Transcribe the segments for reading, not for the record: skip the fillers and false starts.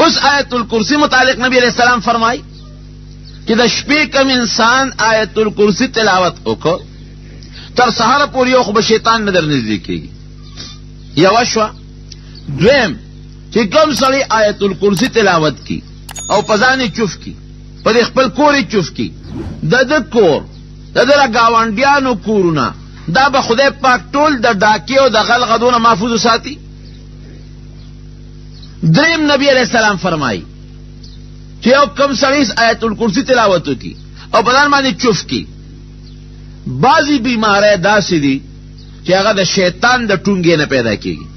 اس آیت الکرسی متعلق نبی علیہ السلام فرمائی کہ دا شپې کم انسان آیت الکرسی تلاوت وکړ تر سحر پورې یو خو به شیطان نه در نږدې کېږي. یوه شوه. دویم چې کوم سړی آیت الکرسی تلاوت کی او په ځان یې چوف کی، په دې خپل کور یې چوف کی، د ده کور د ده ګاونډیانو کورونه دا به خدای پاک ټول د ډاکې او د غل غدونه محفوظ ساتي. دریم نبی علیہ السلام فرمائی چې یو کم سړی آیت الکرسی تلاوت وکي او په ځان باندې چوف کی، بعضی بیماری داسې دي چې هغه د شیطان د ټونګې نه پیدا کېږي،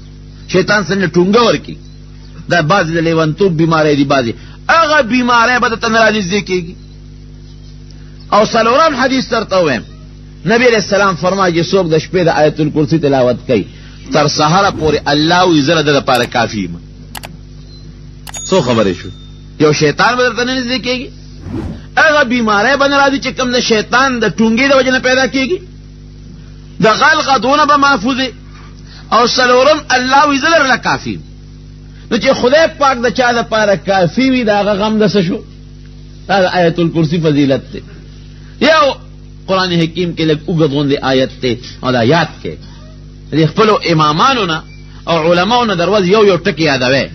شیطان څنګه ټونګه ورکي، دا بعضې د لیونتوب بیماری دي، بعضې هغه بیماری به درته نه رانږدې کېږي. او څلورم حدیث درته ووایم، نبی علیہ السلام فرمایي چې څوک د شپې د آیت الکرسی تلاوت کوي تر سحره پورې الله وایي زه د ده دپاره کافي یم. څو خبرې شو؟ یو شیطان به درته نه نږدې کېږي، هغه بیماری به نه راځي چې کوم د شیطان د ټونګې د وجې نه پیدا کېږي، د غل غدونه به محفوظې، او څلورم الله وایي زه درله کافي یم. نو چې خدای پاک د چا دپاره کافي وي د هغه غم د څه شو؟ دا د آیت الکرسی فضیلت دی. یو قرآن حکیم کې لږ اوږد غوندې آیت دی او دا یاد کې د خپلو امامانو نه او علماو نه در ورځ یو یو ټکي یادوی،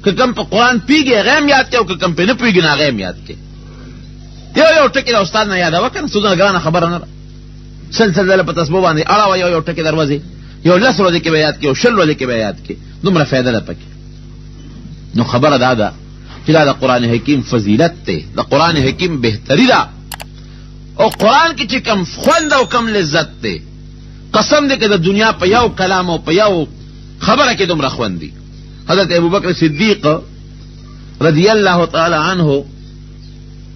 که کم په قرآن پیږي هغه هم یاد کې او که کم پې نه پوهېږي نو هغه هم یاد کې. یو یو ټکي د استاد نه یادوه که نه، څومره ګرانه خبره نه ده. سلسله په تسبو باندې اړوه، یو یو ټکي در ورځې یو 10 ورځې کې به یاد کې، یو 20 ورځې کې به یاد کې، دومره فایده ده پکې. نو خبره دا ده چې دا د قرآن حکیم فضیلت دی، د قرآن حکیم بهتري ده، او قرآن کې چې کم خوند او کم لذت دی، قسم دی که د دنیا په یو کلام او په یو خبره کې دومره خوند دی. حضرت ابوبکر صدیق رضی الله تعالی عنه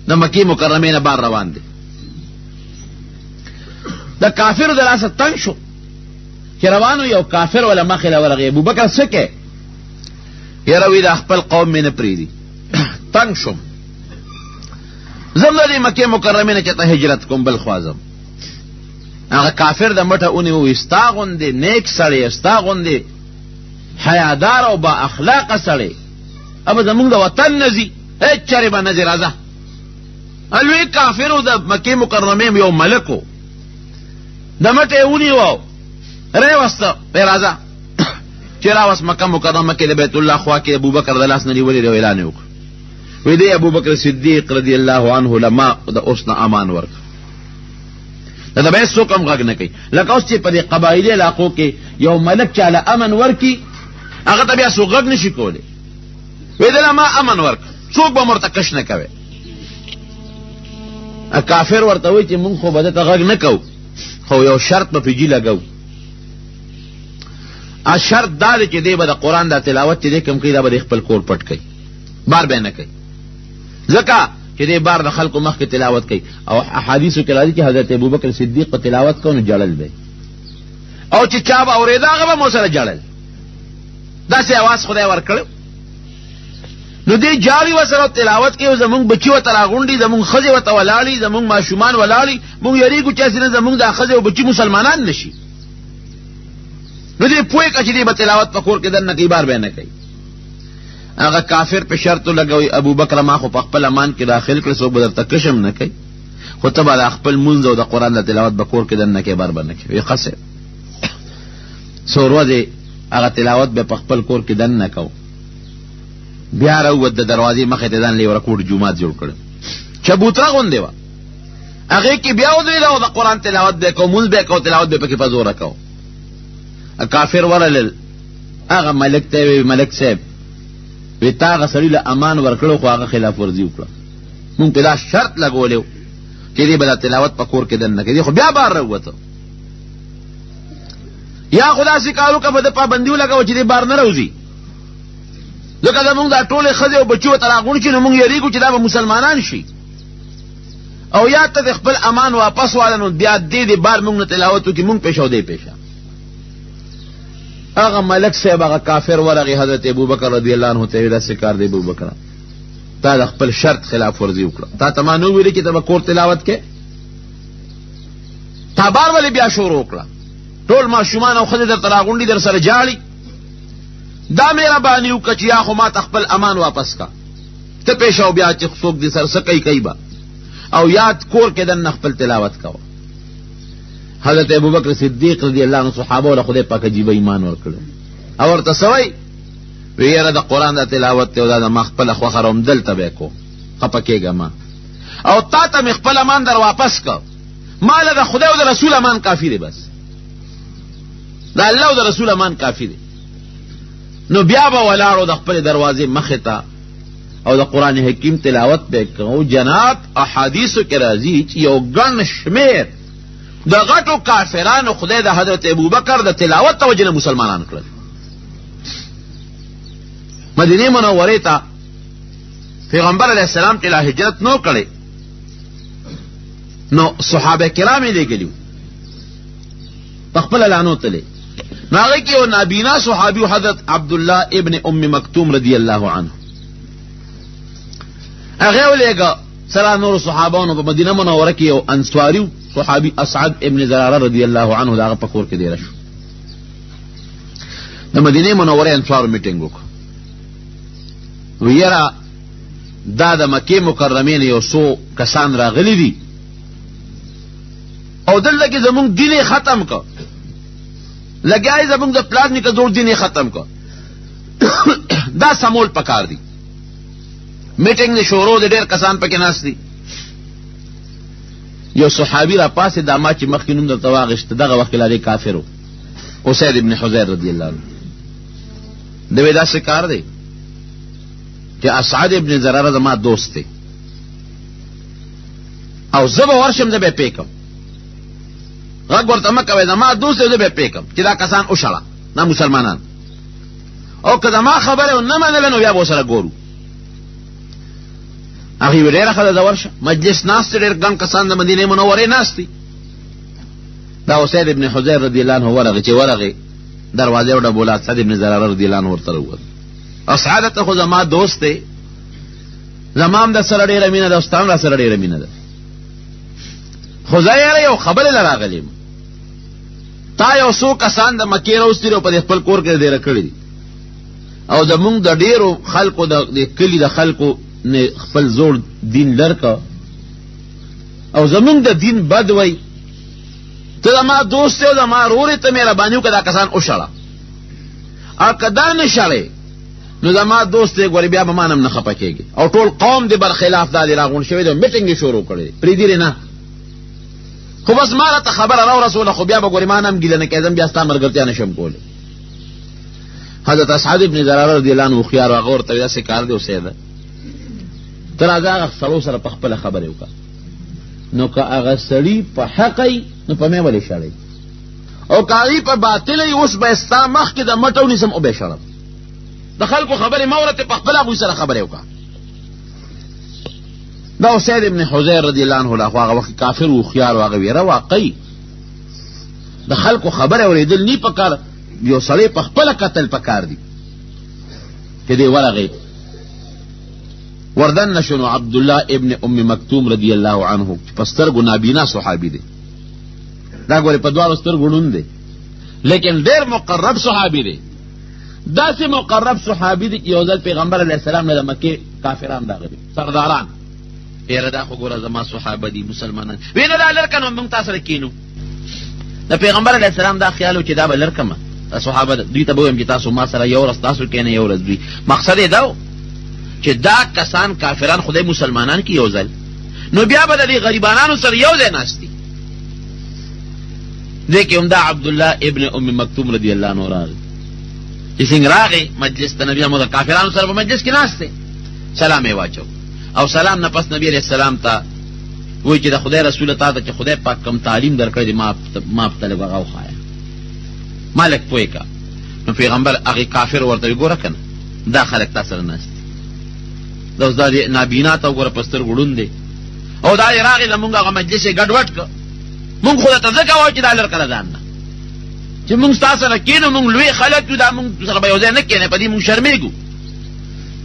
د مکې مکرمې نه بار روان دی، د کافرو د لاسه تنګ شو چې روانو، یو کافر ولا مخې له ورغی. ابوبکر څه کوې؟ یاره وی د خپل قوم مې نه پرېږدي، تنګ شوم، زم د دې مکې مکرمې نه چېرته هجرت کوم بل خوا ځم. هغه کافر د مټه ونیو، وایي ستا غوندې نیک سړی، ستا غوندې حیادار او با اخلاقه سړی ابه زمونږ د وطن نه ځي، هېڅ چرې به نه ځي، راځه. لوی کافرو د مکې مکرمې یو ملک و، د مټه یې ونیو راوسته، راځه. چې راوست مکه مکرمه کې د بیت الله خوا کې ابوبکر د لاس نه نیولې دی، اعلان یې وکړ، وی دی ابوبکر صدیق رضی الله عنه لما د اوس نه امان ورکړ، دا به څوک هم غږ نه کوي. لکه اوس چې په دې قبایلي علاقو کې یو ملک چاله امن ورکي، هغه ته بیا څوک غږ نشي کولی، وی دی ما امن ورکړ، څوک به ورته کش نه کوي. کافر ورته وایي چې مونږ خو به ده ته غږ نه کوو، خو یو شرط به پې جي لګو. شرط دا دی چې دی به د قرآن دا تلاوت چې دی کوم کوي دا به د خپل کور پټ کوي، بار به نه کوي، ځکه چې دی بار د خلکو مخکې تلاوت کوي. او احادیثو کې راځي چې حضرت ابوبکر صدیق په تلاوت کو نو جړل دی، او چې چا به اورېده هغه به مو سره جړل، داسې اواز خدای ورکړی. نو دی جاړي ورسره تلاوت کوي، زمونږ بچي ورته راغونډي، زمونږ ښځې ورته ولاړي، زمونږ ماشومان ولاړي، مونږ یېرېږو چې هسې نه زمونږ دا ښځې او بچي مسلمانان نه شي. نو دی پوهې که چې دی به تلاوت په کور کې دننه کوي، بار به نه کوي. هغه کافر په شرط لګوي ابوبکر ما خو په خپل امان کې داخل کړې، څوک به درته کشم نه کوي، خو ته به د خپل مونځ او د قرآن د تلاوت به کور کې دننه کوي، بار به نه کوي. وی ښه صاحب څو ورځې هغه تلاوت به په خپل کور کې دننه کوو، بیا راووت د دروازې مخې ته ځان لیوره کوټ جومات جوړ کړی، چبوتره غوندې وه، هغې کې بیا ودرېده او د قرآن تلاوت به یې کوو، مونځ به یې کوو، تلاوت به یې پکې په زوره کوو. کافر ورلل هغه ملک ته وی ملک صاحب وی تا هغه سړي له امان ورکړو خو هغه خلاف ورزي وکړه، مونږ پې دا شرط لګولی و چې دی به دا تلاوت په کور کې دننه کوي، خو بیا بار راووته. یا خو داسې کار وکړه په ده پابندي ولګوه چې دی بار نه راوځي، ځکه زمونږ دا ټولې ښځې او بچي ورته راغونډ شي نو مونږ یېرېږو چې دا به مسلمانان شي، او یا ته د خپل امان واپس واله نو بیا دې بار مونږ نه تلاوت وکړي، مونږ پېښه او دی پېښه. هغه ملک صاحب هغه کافر ورغی حضرت ابوبکر رضی الله عنه ته وی داسې کار دی ابوبکر تا د خپل شرط خلاف ورزي وکړه، تا ته ما نه ویلي چې ته به کور تلاوت کې، تا بار ولې بیا شروع وکړه، ټول ماشومان او ښځې درته راغونډي در سره جاړي، دا مهرباني وکړه چې یا خو ما ته خپل امان واپس کا ته پیش او بیا چې څوک دې سر سکی کوي با او یاد کور کې دن خپل تلاوت کوه. حضرت ابوبکر صدیق رضی الله عنه صحابه له خدای پاک عجیب ایمان ورکړو او ورته سوي ویره د قران د تلاوت ته دا ما خپل خو خروم دلته به کو خپکیګه ما او تا ته خپل امان در واپس کا ما له خدای او د رسول امان کافی دی بس دا الله او د رسول امان کافی دی. نو بیا به ولاړو د خپل دروازې مخه ته او د قران حکیم تلاوت به کو. جنات احادیث کې راځي چې یو ګڼ شمیر د غټو کافرانو خدای د حضرت ابوبکر د تلاوت توجه مسلمانان کړل. مدینه منوره ته پیغمبر علیہ السلام ته هجرت نو کړي نو صحابه کرام یې لګلیو خپل اعلانو تله نو هغه کې یو نابینا صحابي حضرت عبد الله ابن ام مکتوم رضی الله عنه هغه ولېګه سره نور صحابانو په مدینه منوره کې یو انصاری صحابي اسعد ابن زراره رضی الله عنه دا په کور کې دی راشو د مدینه منوره انصار میټینګ وکړ ویرا دا د مکه مکرمه نه یو څو کسان راغلي دي او دلته کې زمونږ دین ختم کو لګای زمونږ د پلان نه کډور دین ختم کو دا سمول پکار دي. میټینګ نه شروع د ډېر کسان پکې ناس دي. یو صحابي را پاسه د ما چې مخکې نوم د تواغشت دغه وخت لري کافرو اسید ابن حذیر رضی الله عنه دوی دا څه کار دی چې اسعد ابن زراره زما دوست دی او زه به ورشم زه به پیکم غږ ورته مه کوئ زما دوست دی زه به پیکم چې دا کسان وشړه دا مسلمانان او که زما خبره ونه منله نو بیا به ورسره ګورو. هغې وی ډېره ښه ده زه ورشه مجلس ناست دی ډېر ګڼ کسان د مدینې منورې ناست دي. دا اسید ابن حذیر رضی الله عنه ورغې چې ورغې دروازې وډبوله اسعد ابن زراره رضی الله عنه ورته ووت اسعد ته خو زما دوست دی زما هم د سره ډېره مینه ده او ستا هم را سره ډېره مینه ده خو زه یاره یو خبرې له راغلی یم تا یو څو کسان د مکې راوستي او په دې خپل کور کې دېره کړي دي او زمونږ د ډېرو خلکو د کلي د خلکو نه خپل زوړ دین لرکه او زمونږ د دین بد وی ته زما دوست دی او زما رور ته مهرباني وکړه دا کسان وشړه او که دا نه شړې نو زما دوست دی ګورې بیا به ما هم نه خفه کېږي او ټول قوم دې برخلاف دا دې راغونډ شوی دی میټینګ یې شروع کړی پرېږدي نه خو بس ما راته خبره راورسوله خو بیا به ګورې ما نه هم ګیله نه کېدم بیا ستا ملګرتیا نشم کولی. حضرت اسعد ابن زراره رضی الله عنه هوښیار و هغه ورته ویل داسې کار دی اوسېده ته راځه هغه سړو سره په خپله خبرې وکړه نو که هغه سړي په حق ی نو په مې ولې شړئ او که هغې په باطله یې اوس به ستا مخکې د مټ ونیسم او به یې شړم د خلکو خبرې مه ورته په خپله هغوی سره خبرې وکړه. دا اسید ابن حذیر رضی الله عنه لا خو هغه وخت کافر و هوښیار و هغه ویره واقعي د خلکو خبرې اورېدل نه پکار یو سړی په خپله قتل پکار دي چې دې ورغې وردن شنو عبد الله ابن ام مکتوم رضی الله عنه په سترګو نابینا صحابي دی دا ګورې په دواړو سترګو ړوند دی لیکن ډېر مقرب صحابي دی داسې مقرب صحابي دی یو ځل پیغمبر علیه السلام نه د مکې کافران راغلي سرداران یاره دا خو ګوره زما صحابه دي مسلمانان وی نه دا لرکه نو موږ تاسو سره کینو د پیغمبر علیه السلام دا خیال و چې دا به لرکمه صحابه دوی ته به ویم چې تاسو ما سره یو ورځ تاسو کینه یو ورځ دوی مقصد یې دا و چې دا کسان کافران خدای مسلمانان کی یو ځل نو بیا به د دې غریبانانو سره یو ځای ناست دي. دې کې همدا عبدالله ابن ام مکتوم رضی الله عنه راغی چې څنګه راغی مجلس ته نبي محمد کافرانو سره په مجلس کې ناست دی سلام یې واچو او سلام نه پس نبی علیہ السلام ته وایي چې د خدای رسول تا ته چې خدای پاک کم تعلیم درکړی دی ما په طلب هغه وښایه مالک پوه کا نو پیغمبر هغې کافر ورته وایي ګوره که نه دا خلک تا سره ناست دا اوس دا نابینا ته وګوره په سترګو ړوند دی او دا یې راغې زمونږ هغه مجلس یې ګډوډ کړه مونږ خو درته ځکه وایو چې دا لر کړه ځان نه چې مونږ ستا سره کېنو مونږ لوی خلک یو دا مونږ سره به یو ځای نه کېنې په دې مونږ شرمېږو.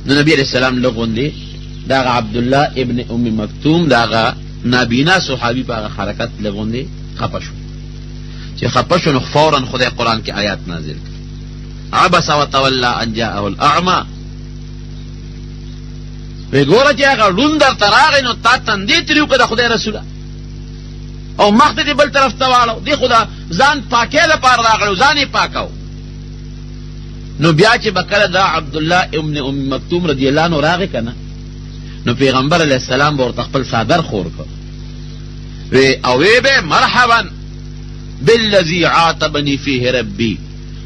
نو نبي علیه السلام لغوندې دا هغه عبدالله ابن ام مکتوم دا هغه نابینا صحابي په هغه حرکت لغوندې خفه شو چې خفه شو نو فورا خدای قرآن کې آیات نازل کړ عبس وتولى ان جاءه الاعمى. وی ګوره چې هغه ړوند درته راغی نو تا تندې تریو که د خدای رسوله او مخ دې بل طرف ته واړو. دې خو د ځان پاکۍ لپاره راغلی ځان یې پاکو. نو بیا چې به کله دا عبدالله ابن ام مکتوم رضی الله عنه راغی که نه نو پیغمبر علیه السلام به ورته خپل څادر خور کړ او وی به مرحبا بالذي عاتبني فيه ربي،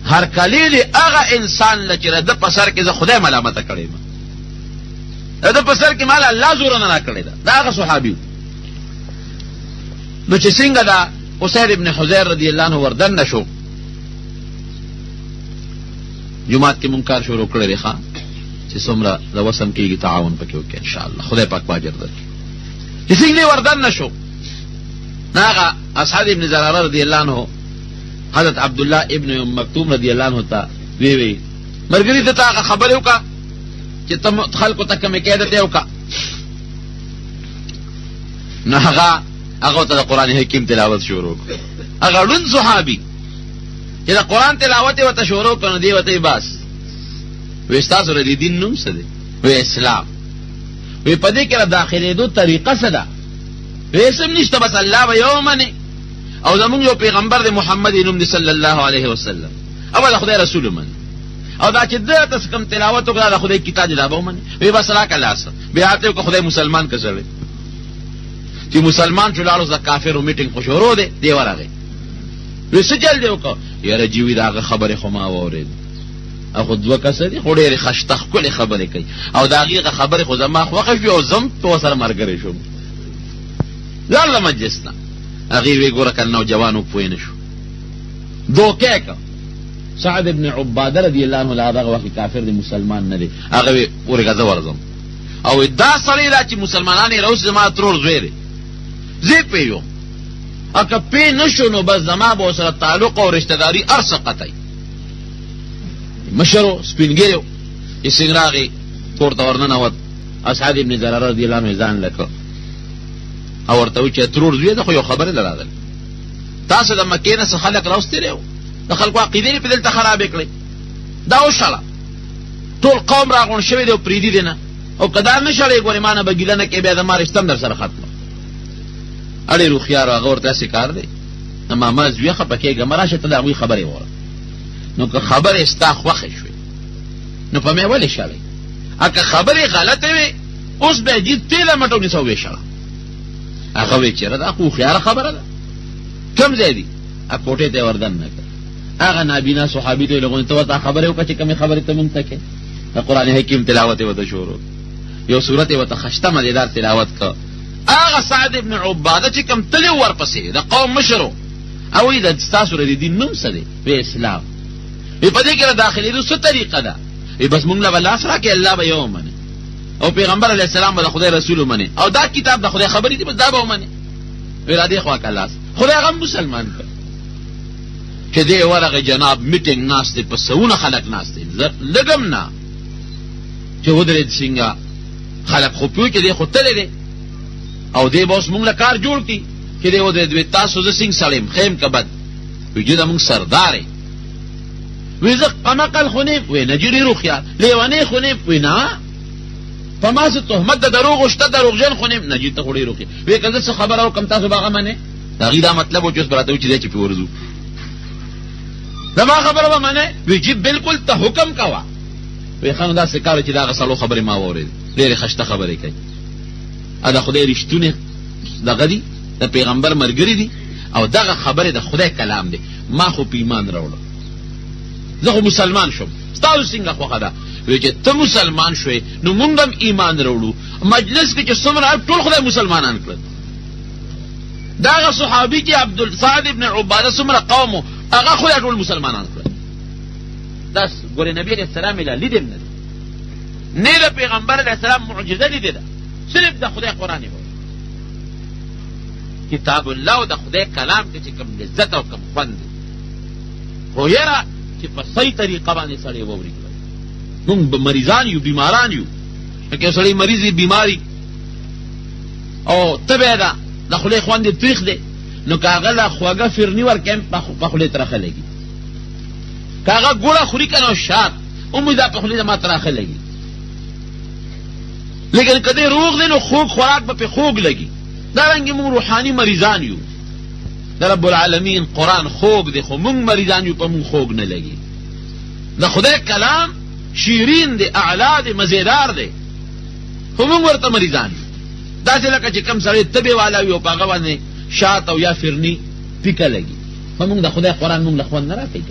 هر کلی دی هغه انسان له چې د په سر کې زه خدای ملامته کړی یم، د په سر کې مال الله زور نه راکړی ده. دا هغه صحابي نو چې څنګه دا اسید ابن حضیر رضی الله عنه وردن نشو جماعت کې منکر شروع کړی دی چې څومره د وسم کېږي تعاون پکې وکړي انشاءالله خدای پاک باجر درکړي. چې څنګه وردن نشو ناغه اصحاب ابن زراره رضی الله عنه حضرت عبدالله ابن ام مکتوم رضی الله عنه ته وی مرګري ته هغه خبره وکړه چې تم خلکو ته کومه کېده ته وکړه. نو هغه ته د قران حکیم تلاوت شروع کړ. هغه لون صحابي چې د قران تلاوت وته شروع کړي دی وته بس وې تاسو ر دې دین نوم څه دی؟ وې اسلام. وې په دې کې داخلي دو طریقه څه ده؟ اسم نشته بس الله به یومنه او زمونږ یو پیغمبر دی محمد نوم دی صلی الله علیه وسلم او د خدای رسول من او دا چې د تاسو کوم تلاوت وکړه د خدای کتاب دی دا به من وی بس را کله اس بیا ته کو خدای مسلمان کړي چې مسلمان چلارو ز کافر میټینګ خوشورو دی ورغه وی سجل دی وکړه یاره جیوی دا خبره خو ما وورید اخو دوه کسه دي خو ډېر خشتخ کولې خبره کوي او دا هغه خبره خو زما خوښه شو او زم تو سره مرګري شو لاله مجلسنا هغه وی ګوره کنه جوانو پوی نشو دوکه کا سعد ابن عباده رضی الله عنه هغه وخت کافر دی مسلمان نه دی هغه ورګه زورزم او دا سړی لا چې مسلمانانه روز زما ترور زویری زی پیو اکه پی نشو نو بس زما به سره تعلق او رشتہ داری ارسقتای مشرو سپینګیو چې څنګه کوړه ورننه وت اصحاب ابن زراره رضی الله عنه ځان لکه او ورته چې ترور زوی ده خو یو خبره لراغله تاسو د مکې نه خلک راوستریو د خلکو عقیده په دلته خراب کړي دا وشاله ټول قوم راغون شوی دی پریدي دي نه او کدار نشړې ګورې مانه بګیلنه کې به د مارشتم در سره ختم اړې روخيار هغه ورته سکار دی اما ما زوی خپکه ګمراشه ته دا وی خبره وره نو که خبره استا خوخه شوی نو په مې ولې شاله اګه خبره غلطه وي اوس به دې تیله مټو نه سوې شاله هغه وی چیرې دا خو خيار خبره ده کم زیدي ا کوټه ته وردن نه هغه نابینا صحابي ته لغون ته تا خبره وکړه چې کوم خبره ته مونږ تکه د قران حکیم تلاوت وته شروع یو سورته وته خشته مزیدار تلاوت کا هغه سعد ابن عباده چې کوم تلی ورپسې د قوم مشرو او د تاسو ردی دین نوم څه دی په اسلام په دې کې داخلي د څه طریقه ده بس مونږ له الله سره کې الله به یوم او پیغمبر علیه السلام به خدای رسول منه او دا کتاب د خدای خبرې دی بس دا به منه ورا دي خو کلاس خدای غم مسلمان کړ چې دې ورغه جناب میټینګ ناس دې په سونه خلک ناس دې لګم نه چې ودرې څنګه خلک خو په کې دې خو تل دې او دې بوس مونږ له کار جوړ کی چې دې ودرې دوی تاسو ز سنگ سلیم خیم کبد وجود مونږ سردارې وزق قمقل خنیب و نجری روخیا لیوانی خنیب و نه فما څه تهمت د دروغ او شته دروغجن خنیب نجی ته خوري روخي وې کله څه خبر او کم تاسو باغه منه دا غیدا مطلب او جس براته چې دې چې پورزو زما خبره به منه وی چې بالکل ته حکم کوا وی خان دا سکار چې دا غسلو خبره ما وره ډېر خشته خبره کوي ادا خدای رښتونه دغه دی د پیغمبر مرګري دی او دغه خبره د خدای کلام دی ما خو په ایمان راوړم زه خو مسلمان شوم تاسو څنګه خوخه ده وی چې ته مسلمان شوې نو مونږ هم ایمان راوړو مجلس کې چې څومره ټول خدای مسلمانان کړل دا صحابي کې عبد سعد ابن عباده څومره قوم هغه خو ټول مسلمانان کړل دا ګورې نبی عليه السلام له لیدل نه د پیغمبر علیه السلام معجزه لیدله صرف د خدای قرآن دی کتاب الله او د خدای کلام کې چې کوم لذت او کوم خوند دی خو یاره چې په صحیح طریقه باندې سړی ووري موږ مریضان یو بیماران یو که سړی مریض بیماری او تبه ده د خدای خوند تریخ دی نو کاغه لا خوګه فرنی ور کم په خدای ترخه لګي کاغه ګوړه خوري کنه شات امید په خلی ما تراخه لګي لیکن کده روغ دی نو خوږ خوراک په خوږ لګي دا رنګ موږ روحاني مریضان یو دا رب العالمین قرآن خوږ دی خو موږ مریضان یو په موږ خوږ نه لګي دا خدای کلام شیرین دی اعلی دی مزیدار دی خو موږ ورته مریضان یو دا چې لکه چې کم سړی تبې والا وي او په هغه باندې شات او یا فرني پیکه لګي په موږ د خدای قرآن موږ له خوند نه راکوي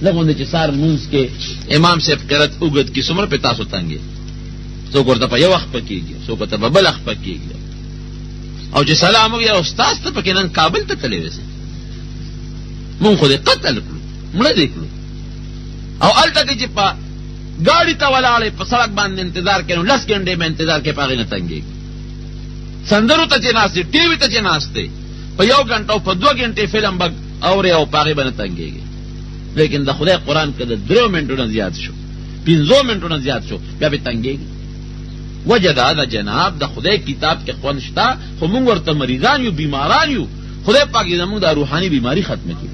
لغونده چې سار مونځ کې امام صاحب قرات اوږد کې څومره په تاسو تنګي څوک ورته په یو وخت پکېږي څوک ورته په بل وخت پکېږي او چې سلام وي استاد ته پکې نن کابل ته تللی وسه مونږ خو دې قتل کړو مړه دې کړو او هلته کې چې په ګاډي ته ولاړې په سړک باندې انتظار کوي 10 غنټې به انتظار کوي په هغې نه تنګېږي سندرو ته چې ناستې ټي وي ته چې ناستې په 1 غنټه او په 2 غنټې فلم به اورې او په هغې به نه تنګېږي لیکن د خدای قرآن که د 3 منټونه زیات شو 5 منټونه زیات شو بیا به تنګېږي وجه دا جناب د خدای کتاب کې خوند شته خو موږ ورته مریضان یو بیماران یو خدای پاک زموږ د روحاني بیماری ختمه کړي